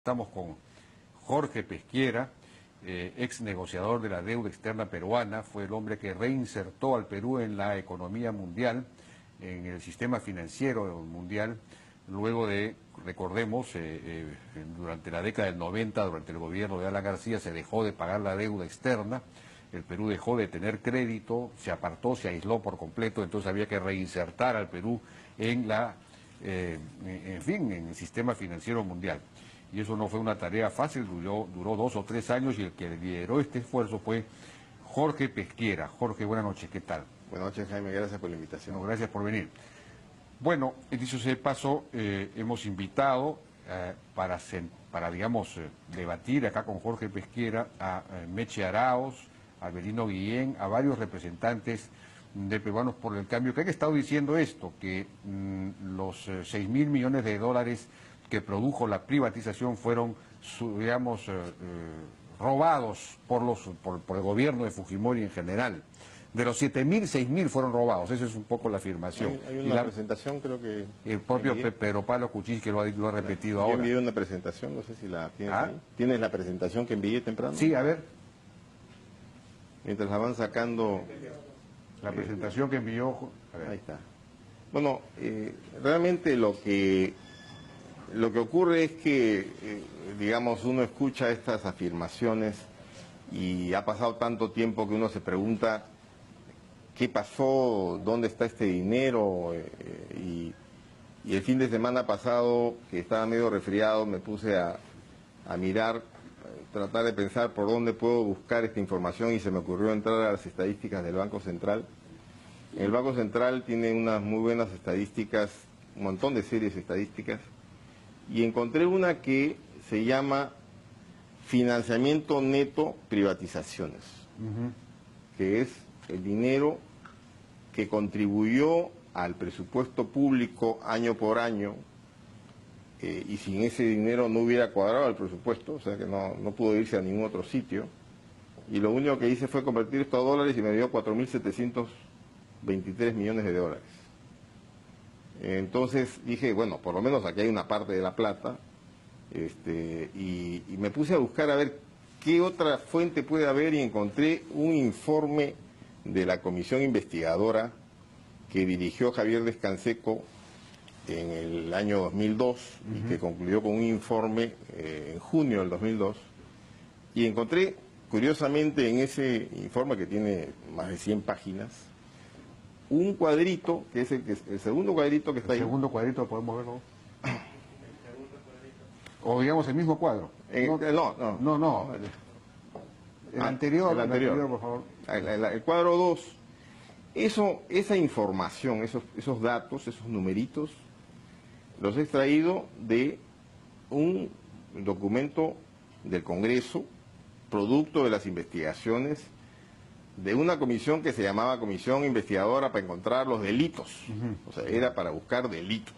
Estamos con Jorge Pesquera, ex negociador de la deuda externa peruana, fue el hombre que reinsertó al Perú en la economía mundial, en el sistema financiero mundial, luego de, recordemos, durante la década del 90, durante el gobierno de Alan García, se dejó de pagar la deuda externa, el Perú dejó de tener crédito, se apartó, se aisló por completo, entonces había que reinsertar al Perú en en el sistema financiero mundial. Y eso no fue una tarea fácil, duró 2 o 3 años, y el que lideró este esfuerzo fue Jorge Pesquera. Jorge, buenas noches, ¿qué tal? Buenas noches, Jaime, gracias por la invitación. No, gracias por venir. Bueno, dicho sea de paso, hemos invitado para digamos, debatir acá con Jorge Pesquera a Meche Arauz, a Belino Guillén, a varios representantes de Peruanos por el Cambio, que han estado diciendo esto, que los 6.000 millones de dólares que produjo la privatización fueron, digamos, robados por el gobierno de Fujimori en general. De los 7.000, 6.000 fueron robados, esa es un poco la afirmación. Hay una presentación, creo que... El propio Pedro Pablo Kuczynski que lo ha repetido ahora. Yo envié una presentación, no sé si la tienes ahí. ¿Tienes la presentación que envié temprano? Sí, a ver. Mientras la van sacando... La presentación que envió... Ahí está. Bueno, realmente lo que ocurre es que, digamos, uno escucha estas afirmaciones y ha pasado tanto tiempo que uno se pregunta qué pasó, dónde está este dinero, y el fin de semana pasado, que estaba medio resfriado, me puse a mirar, tratar de pensar por dónde puedo buscar esta información, y se me ocurrió entrar a las estadísticas del Banco Central. El Banco Central tiene unas muy buenas estadísticas, un montón de series estadísticas, y encontré una que se llama financiamiento neto privatizaciones, que es el dinero que contribuyó al presupuesto público año por año, y sin ese dinero no hubiera cuadrado el presupuesto, o sea que no pudo irse a ningún otro sitio, y lo único que hice fue convertir esto a dólares y me dio 4.723 millones de dólares. Entonces dije, bueno, por lo menos aquí hay una parte de la plata, y me puse a buscar a ver qué otra fuente puede haber, y encontré un informe de la comisión investigadora que dirigió Javier Descanseco en el año 2002 y que concluyó con un informe en junio del 2002, y encontré curiosamente en ese informe, que tiene más de 100 páginas, un cuadrito, que es el segundo cuadrito que está ahí. ¿El segundo cuadrito podemos verlo? O digamos el mismo cuadro. No. El anterior, por favor. El cuadro 2. Esa información, esos datos, esos numeritos, los he extraído de un documento del Congreso, producto de las investigaciones de una comisión que se llamaba Comisión Investigadora para encontrar los delitos. O sea, era para buscar delitos.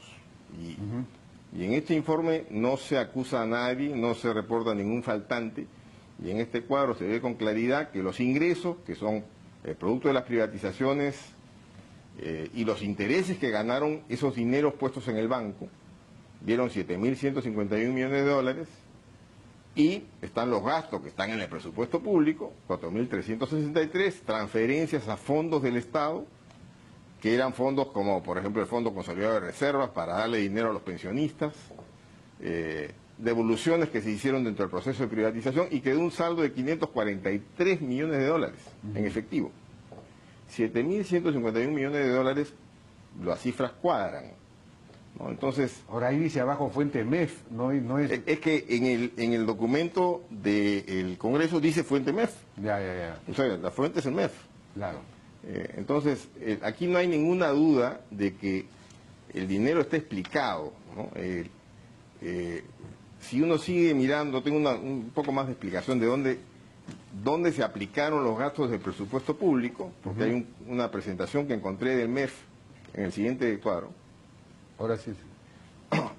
Y en este informe no se acusa a nadie, no se reporta ningún faltante, y en este cuadro se ve con claridad que los ingresos, que son el producto de las privatizaciones, y los intereses que ganaron esos dineros puestos en el banco, dieron 7.151 millones de dólares, y están los gastos que están en el presupuesto público, 4.363, transferencias a fondos del Estado, que eran fondos como, por ejemplo, el Fondo Consolidado de Reservas para darle dinero a los pensionistas, devoluciones que se hicieron dentro del proceso de privatización, y quedó un saldo de 543 millones de dólares en efectivo. 7.151 millones de dólares, las cifras cuadran, ¿no? Entonces... Ahora ahí dice abajo fuente MEF, no es... Es que en el documento del Congreso dice fuente MEF. Ya. O sea, la fuente es el MEF. Claro. Entonces, aquí no hay ninguna duda de que el dinero está explicado, ¿no? Si uno sigue mirando, tengo un poco más de explicación de dónde se aplicaron los gastos del presupuesto público, porque hay una presentación que encontré del MEF en el siguiente cuadro. Ahora sí.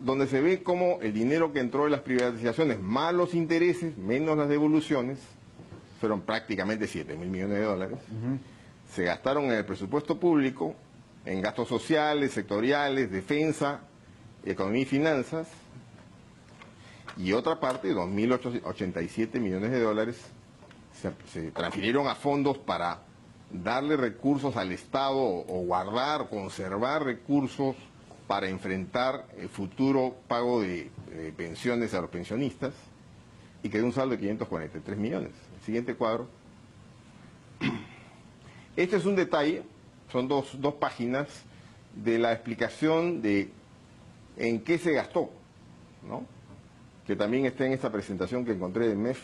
Donde se ve cómo el dinero que entró de las privatizaciones, más los intereses, menos las devoluciones, fueron prácticamente 7.000 millones de dólares, se gastaron en el presupuesto público, en gastos sociales, sectoriales, defensa, economía y finanzas, y otra parte, 2.087 millones de dólares, se transfirieron a fondos para darle recursos al Estado o guardar, conservar recursos para enfrentar el futuro pago de pensiones a los pensionistas, y quedó un saldo de 543 millones. El siguiente cuadro. Este es un detalle, son dos páginas de la explicación de en qué se gastó, ¿no? Que también está en esta presentación que encontré de MEF.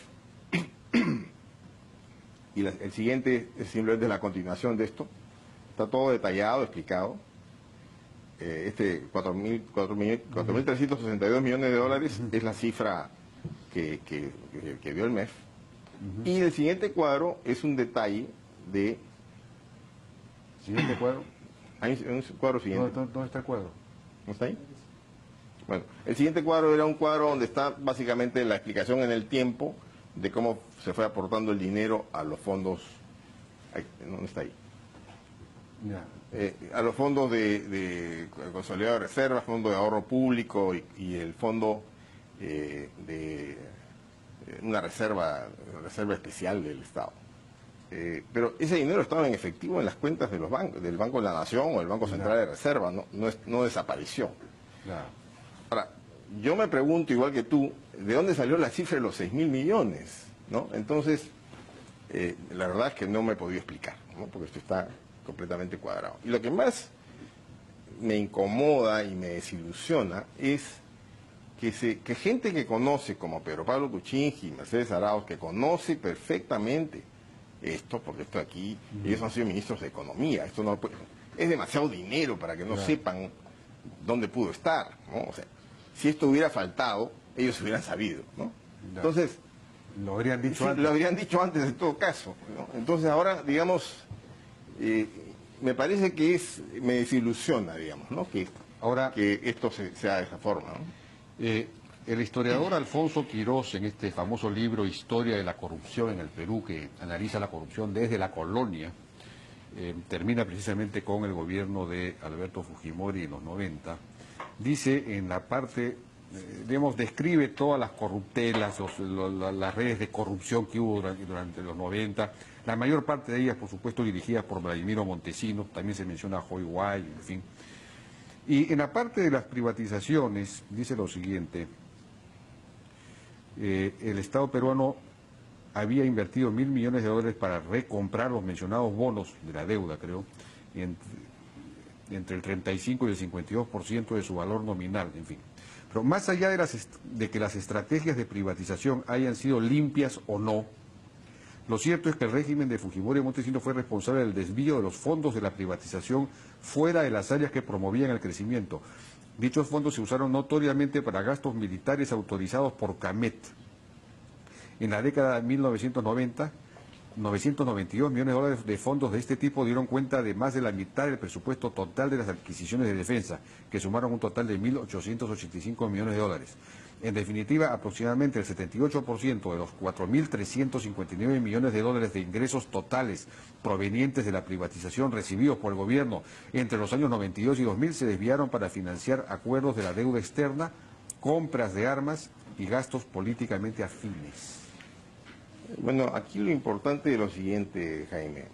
Y el siguiente es simplemente la continuación de esto. Está todo detallado, explicado. 4.362 millones de dólares es la cifra que dio el MEF. Y el siguiente cuadro es un detalle de... ¿Siguiente cuadro? Hay un cuadro siguiente. ¿Dónde está el cuadro? ¿No está ahí? Bueno, el siguiente cuadro era un cuadro donde está básicamente la explicación en el tiempo de cómo se fue aportando el dinero a los fondos. ¿Dónde está ahí? Ya. A los fondos de consolidado de reservas, fondo de ahorro público y el fondo de una reserva especial del Estado. Pero ese dinero estaba en efectivo en las cuentas de los bancos, del Banco de la Nación o del Banco Central de Reserva, no desapareció. Claro. Ahora, yo me pregunto, igual que tú, ¿de dónde salió la cifra de los 6.000 millones? ¿No? Entonces, la verdad es que no me he podido explicar, ¿no? Porque esto está completamente cuadrado. Y lo que más me incomoda y me desilusiona es que gente que conoce, como Pedro Pablo Kuczynski y Mercedes Arauz, que conoce perfectamente esto, porque esto aquí, ellos han sido ministros de Economía, esto no es demasiado dinero para que no sepan dónde pudo estar, ¿no? O sea, si esto hubiera faltado, ellos hubieran sabido, ¿no? Entonces, lo habrían dicho antes. Lo habrían dicho antes en todo caso, ¿no? Entonces ahora, digamos, me parece que me desilusiona, digamos, ¿no? Que esto sea de esa forma, ¿no? El historiador Alfonso Quirós, en este famoso libro Historia de la corrupción en el Perú, que analiza la corrupción desde la colonia, termina precisamente con el gobierno de Alberto Fujimori en los 90, dice en la parte, describe todas las corruptelas, las redes de corrupción que hubo durante los 90, la mayor parte de ellas, por supuesto, dirigidas por Vladimiro Montesinos, también se menciona Joy Guay, en fin. Y en la parte de las privatizaciones, dice lo siguiente: el Estado peruano había invertido 1.000 millones de dólares para recomprar los mencionados bonos de la deuda, creo, entre el 35 y el 52% de su valor nominal, en fin. Pero más allá de que las estrategias de privatización hayan sido limpias o no, lo cierto es que el régimen de Fujimori y Montesinos fue responsable del desvío de los fondos de la privatización fuera de las áreas que promovían el crecimiento. Dichos fondos se usaron notoriamente para gastos militares autorizados por Camet. En la década de 1990, 992 millones de dólares de fondos de este tipo dieron cuenta de más de la mitad del presupuesto total de las adquisiciones de defensa, que sumaron un total de 1.885 millones de dólares. En definitiva, aproximadamente el 78% de los 4.359 millones de dólares de ingresos totales provenientes de la privatización recibidos por el gobierno entre los años 92 y 2000 se desviaron para financiar acuerdos de la deuda externa, compras de armas y gastos políticamente afines. Bueno, aquí lo importante es lo siguiente, Jaime.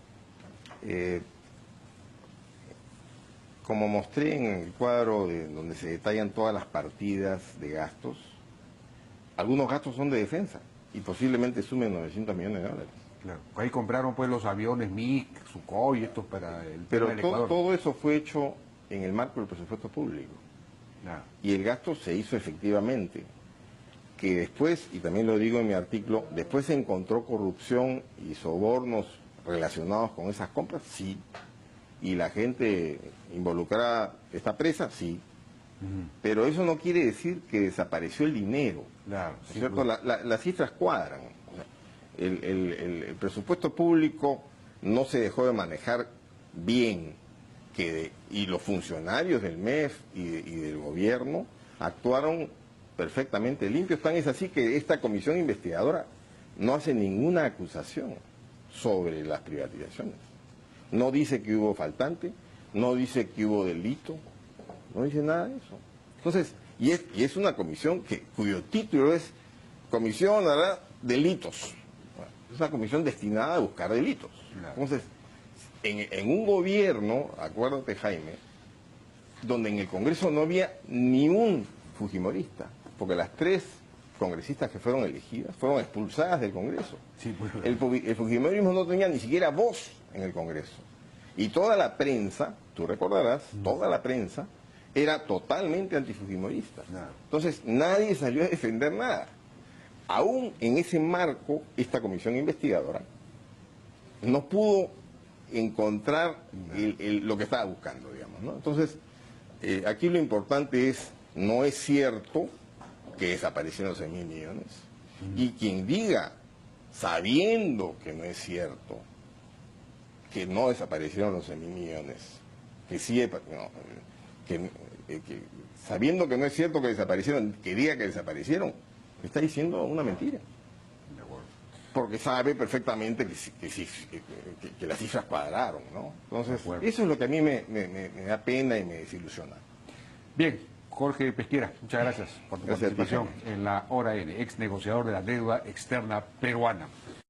Como mostré en el cuadro donde se detallan todas las partidas de gastos, algunos gastos son de defensa y posiblemente sumen 900 millones de dólares. Claro. Ahí compraron pues los aviones MiG, Sukhoi, estos para el Pero tema del Ecuador. todo eso fue hecho en el marco del presupuesto público. Claro. Y el gasto se hizo efectivamente. Que después, y también lo digo en mi artículo, después se encontró corrupción y sobornos relacionados con esas compras, sí. Y la gente involucrada está presa, sí. Pero eso no quiere decir que desapareció el dinero. Claro, ¿No es cierto? Las cifras cuadran. El presupuesto público no se dejó de manejar bien, y los funcionarios del MEF y del gobierno actuaron perfectamente limpios. Tan es así que esta comisión investigadora no hace ninguna acusación sobre las privatizaciones. No dice que hubo faltante, no dice que hubo delito, no dice nada de eso. Entonces, Y es una comisión cuyo título es Comisión hará delitos. Bueno, es una comisión destinada a buscar delitos. Claro. Entonces, en un gobierno, acuérdate Jaime, donde en el Congreso no había ni un fujimorista, porque las 3 congresistas que fueron elegidas fueron expulsadas del Congreso. Sí, pues, El fujimorismo no tenía ni siquiera voz en el Congreso. Y toda la prensa, tú recordarás, toda la prensa era totalmente antifujimorista. Claro. Entonces nadie salió a defender nada. Aún en ese marco, esta comisión investigadora no pudo encontrar lo que estaba buscando, digamos, ¿no? Entonces, aquí lo importante es, no es cierto que desaparecieron 6.000 millones. Y quien diga, sabiendo que no es cierto, que no desaparecieron los 6.000 millones, que sí, sabiendo que no es cierto que desaparecieron, que diga que desaparecieron, está diciendo una mentira. de acuerdo. Porque sabe perfectamente que las cifras cuadraron, ¿no? Entonces, De acuerdo. eso es lo que a mí me da pena y me desilusiona. Bien, Jorge Pesquera, muchas gracias por tu Gracias a ti, participación en la Hora N, ex negociador de la deuda externa peruana.